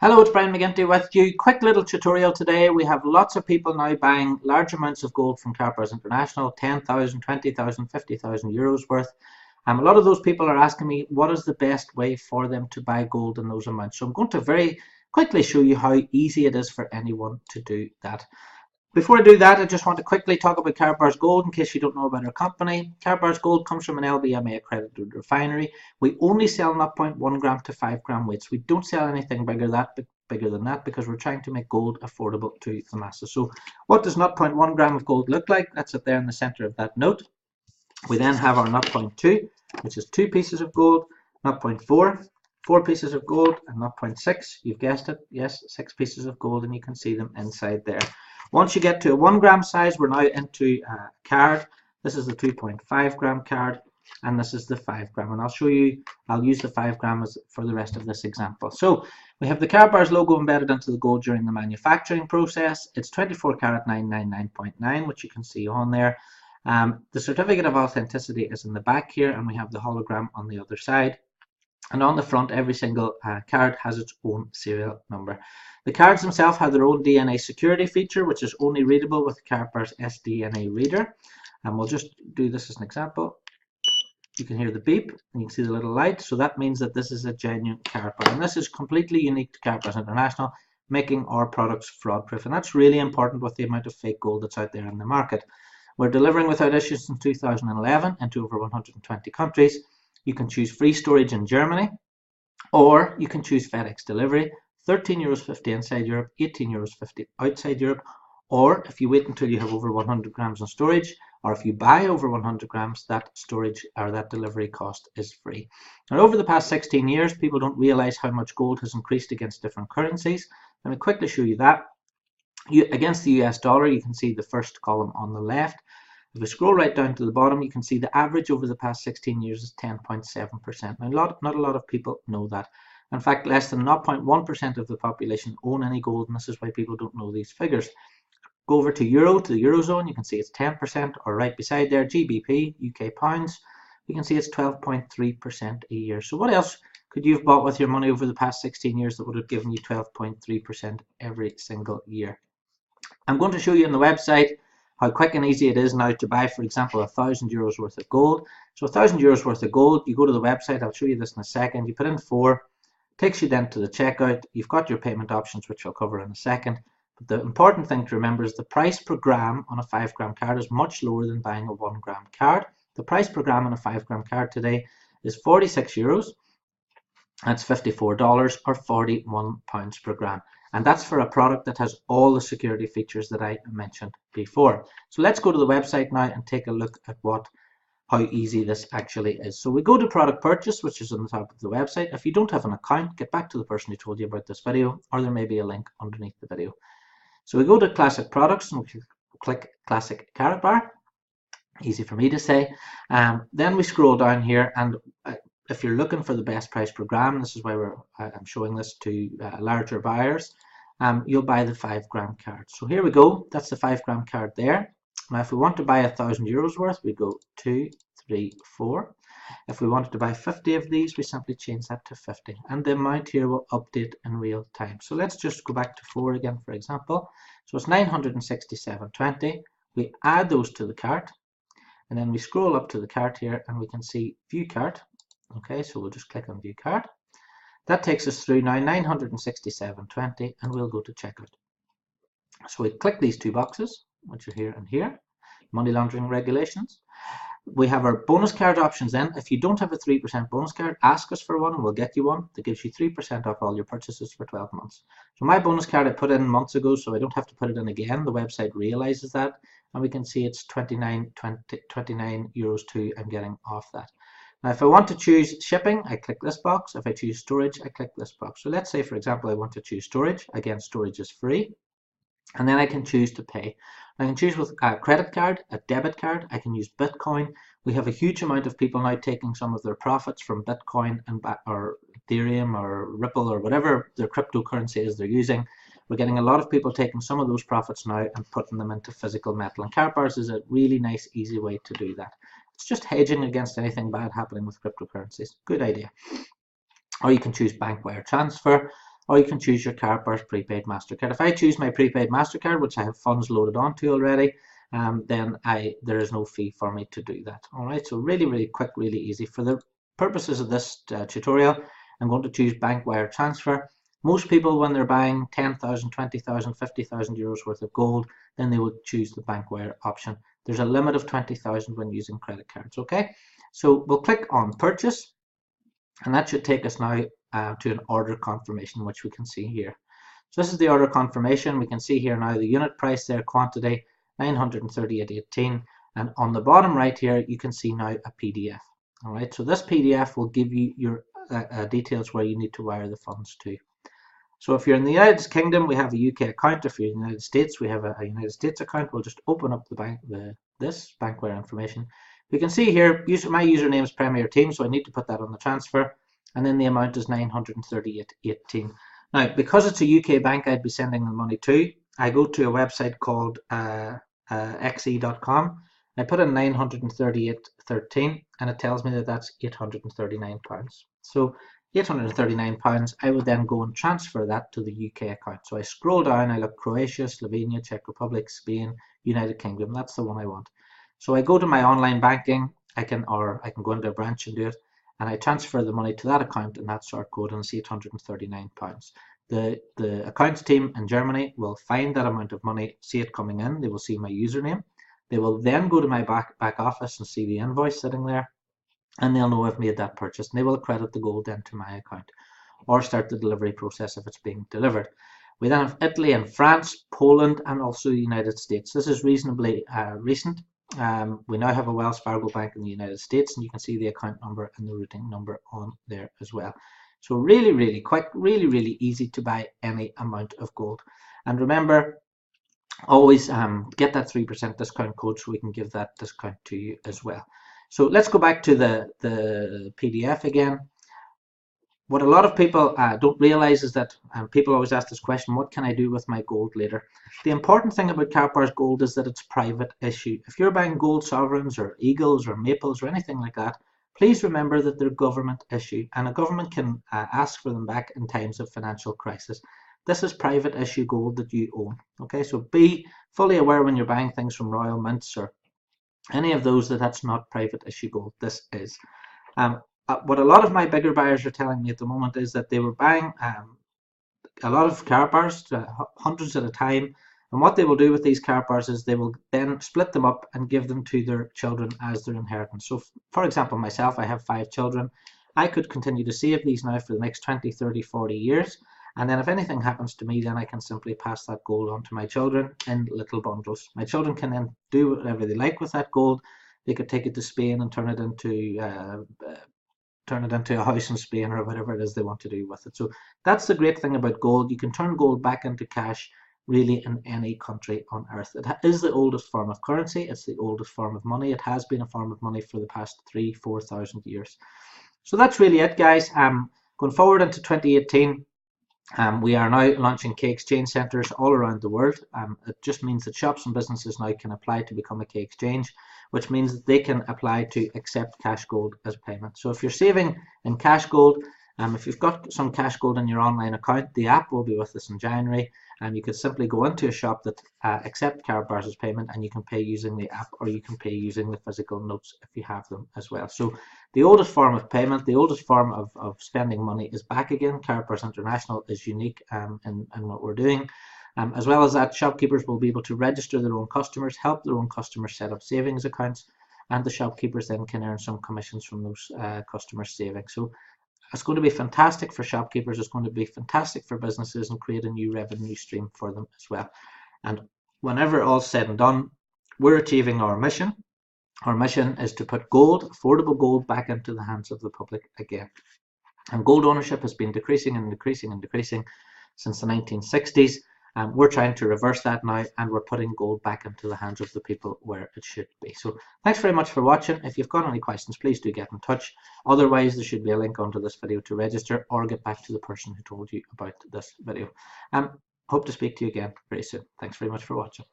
Hello, it's Brian McGinty with you. Quick little tutorial today. We have lots of people now buying large amounts of gold from Karatbars International, 10,000, 20,000, 50,000 euros worth. A lot of those people are asking me what is the best way for them to buy gold in those amounts. So I'm going to very quickly show you how easy it is for anyone to do that. Before I do that, I just want to quickly talk about Karatbars Gold in case you don't know about our company. Karatbars Gold comes from an LBMA accredited refinery. We only sell 0.1 gram to 5 gram weights. We don't sell anything bigger than that because we're trying to make gold affordable to the masses. So what does 0.1 gram of gold look like? That's it there in the center of that note. We then have our 0.2, which is 2 pieces of gold, 0.4, 4 pieces of gold, and 0.6, you've guessed it, yes, 6 pieces of gold, and you can see them inside there. Once you get to a 1 gram size, we're now into a card. This is the 2.5 gram card, and this is the 5 gram. And I'll show you, I'll use the 5 gram for the rest of this example. So we have the Karatbars logo embedded into the gold during the manufacturing process. It's 24 karat 999.9, which you can see on there. The certificate of authenticity is in the back here, and we have the hologram on the other side. And on the front, every single card has its own serial number. The cards themselves have their own DNA security feature, which is only readable with the Karatbars sDNA reader. And we'll just do this as an example. You can hear the beep, and you can see the little light. So that means that this is a genuine Karatbar. And this is completely unique to Karatbars International, making our products fraud-proof. And that's really important with the amount of fake gold that's out there in the market. We're delivering without issues since 2011 into over 120 countries. You can choose free storage in Germany, or you can choose FedEx delivery, €13.50 inside Europe, €18.50 outside Europe, or if you wait until you have over 100 grams in storage, or if you buy over 100 grams, that storage or that delivery cost is free. Now, over the past 16 years, people don't realize how much gold has increased against different currencies. Let me quickly show you that. Against the US dollar, you can see the first column on the left. If we scroll right down to the bottom, you can see the average over the past 16 years is 10.7%. Now, not a lot of people know that. In fact, less than 0.1% of the population own any gold, and this is why people don't know these figures. Go over to the Eurozone, you can see it's 10%, or right beside there, GBP, UK pounds, you can see it's 12.3% a year. So what else could you have bought with your money over the past 16 years that would have given you 12.3% every single year? I'm going to show you on the website how quick and easy it is now to buy, for example, €1,000 worth of gold. So €1,000 worth of gold, you go to the website, I'll show you this in a second, you put in 4, takes you then to the checkout, you've got your payment options, which I'll cover in a second. But the important thing to remember is the price per gram on a 5 gram card is much lower than buying a 1 gram card. The price per gram on a 5 gram card today is €46. That's $54 or £41 per gram. And that's for a product that has all the security features that I mentioned before. So let's go to the website now and take a look at how easy this actually is. So we go to product purchase, which is on the top of the website. If you don't have an account, get back to the person who told you about this video, or there may be a link underneath the video. So we go to classic products and we click classic Karatbar. Easy for me to say. Then we scroll down here, and if you're looking for the best price per gram, this is why I'm showing this to larger buyers, you'll buy the 5 gram card. So here we go, that's the 5 gram card there. Now if we want to buy €1,000 worth, we go 2, 3, 4. If we wanted to buy 50 of these, we simply change that to 50. And the amount here will update in real time. So let's just go back to 4 again, for example. So it's 967.20. We add those to the cart, and then we scroll up to the cart here, and we can see view cart. Okay, so we'll just click on view cart. That takes us through now 967.20, and we'll go to checkout. So we click these 2 boxes, which are here and here, money laundering regulations. We have our bonus card options then. If you don't have a 3% bonus card, ask us for one and we'll get you one that gives you 3% off all your purchases for 12 months. So my bonus card I put in months ago, so I don't have to put it in again. The website realizes that, and we can see it's €29.2 I'm getting off that. Now, if I want to choose shipping, I click this box. If I choose storage, I click this box. So let's say, for example, I want to choose storage. Again, storage is free. And then I can choose to pay. I can choose with a credit card, a debit card. I can use Bitcoin. We have a huge amount of people now taking some of their profits from Bitcoin or Ethereum or Ripple or whatever their cryptocurrency is they're using. We're getting a lot of people taking some of those profits now and putting them into physical metal. And Karatbars is a really nice, easy way to do that. It's just hedging against anything bad happening with cryptocurrencies. Good idea. Or you can choose bank wire transfer. or you can choose your Karatbars prepaid MasterCard. If I choose my prepaid MasterCard, which I have funds loaded onto already, then there is no fee for me to do that. All right, so really, really quick, really easy. For the purposes of this tutorial, I'm going to choose bank wire transfer. Most people, when they're buying 10,000, 20,000, 50,000 euros worth of gold, then they would choose the bank wire option. There's a limit of 20,000 when using credit cards. Okay, so we'll click on purchase, and that should take us now to an order confirmation, which we can see here. So this is the order confirmation. We can see here now the unit price there, quantity 938.18, and on the bottom right here you can see now a PDF. All right, so this PDF will give you your details where you need to wire the funds to. So if you're in the United Kingdom, we have a UK account. If you're in the United States, we have a United States account. We'll just open up this bank wire information. You can see here, my username is Premier Team, so I need to put that on the transfer, and then the amount is 938.18. Now, because it's a UK bank I'd be sending the money to, I go to a website called xe.com. I put in 938.13, and it tells me that that's £839. So £839, I would then go and transfer that to the UK account. So I scroll down, I look Croatia, Slovenia, Czech Republic, Spain, United Kingdom. That's the one I want. So I go to my online banking, I can go into a branch and do it, and I transfer the money to that account, and that sort code, and it's £839. The accounts team in Germany will find that amount of money, see it coming in, they will see my username. They will then go to my back office and see the invoice sitting there, and they'll know I've made that purchase, and they will credit the gold then to my account or start the delivery process if it's being delivered. We then have Italy and France, Poland, and also the United States. This is reasonably recent. We now have a Wells Fargo bank in the United States, and you can see the account number and the routing number on there as well. So really, really quick, really, really easy to buy any amount of gold. And remember, always get that 3% discount code so we can give that discount to you as well. So let's go back to the PDF again. What a lot of people don't realize is that people always ask this question, what can I do with my gold later? The important thing about Karatbars Gold is that it's private issue. If you're buying gold sovereigns or eagles or maples or anything like that, please remember that they're government issue, and a government can ask for them back in times of financial crisis. This is private issue gold that you own. Okay, so be fully aware when you're buying things from Royal Mints or any of those that's not private issue gold. This is. What a lot of my bigger buyers are telling me at the moment is that they were buying a lot of Karatbars, hundreds at a time, and what they will do with these Karatbars is they will then split them up and give them to their children as their inheritance. So for example, myself, I have 5 children. I could continue to save these now for the next 20, 30, 40 years, and then if anything happens to me, then I can simply pass that gold on to my children in little bundles. My children can then do whatever they like with that gold. They could take it to Spain and turn it into a house in Spain or whatever it is they want to do with it. So that's the great thing about gold. You can turn gold back into cash really in any country on earth. It is the oldest form of currency. It's the oldest form of money. It has been a form of money for the past 3,000-4,000 years. So that's really it, guys. Going forward into 2018, we are now launching key exchange centres all around the world. It just means that shops and businesses now can apply to become a key exchange, which means that they can apply to accept cash gold as payment. So if you're saving in cash gold, if you've got some cash gold in your online account, the app will be with us in January, and you could simply go into a shop that accept Karatbars as payment, and you can pay using the app, or you can pay using the physical notes if you have them as well. So the oldest form of payment, the oldest form of spending money is back again. Karatbars International is unique in what we're doing. As well as that, shopkeepers will be able to register their own customers, help their own customers set up savings accounts, and the shopkeepers then can earn some commissions from those customers' savings. So it's going to be fantastic for shopkeepers. It's going to be fantastic for businesses and create a new revenue stream for them as well. And whenever all's said and done, we're achieving our mission. Our mission is to put gold, affordable gold, back into the hands of the public again. And gold ownership has been decreasing and decreasing and decreasing since the 1960s. We're trying to reverse that now, and we're putting gold back into the hands of the people where it should be. So thanks very much for watching. If you've got any questions, please do get in touch. Otherwise, there should be a link under this video to register, or get back to the person who told you about this video. Hope to speak to you again very soon. Thanks very much for watching.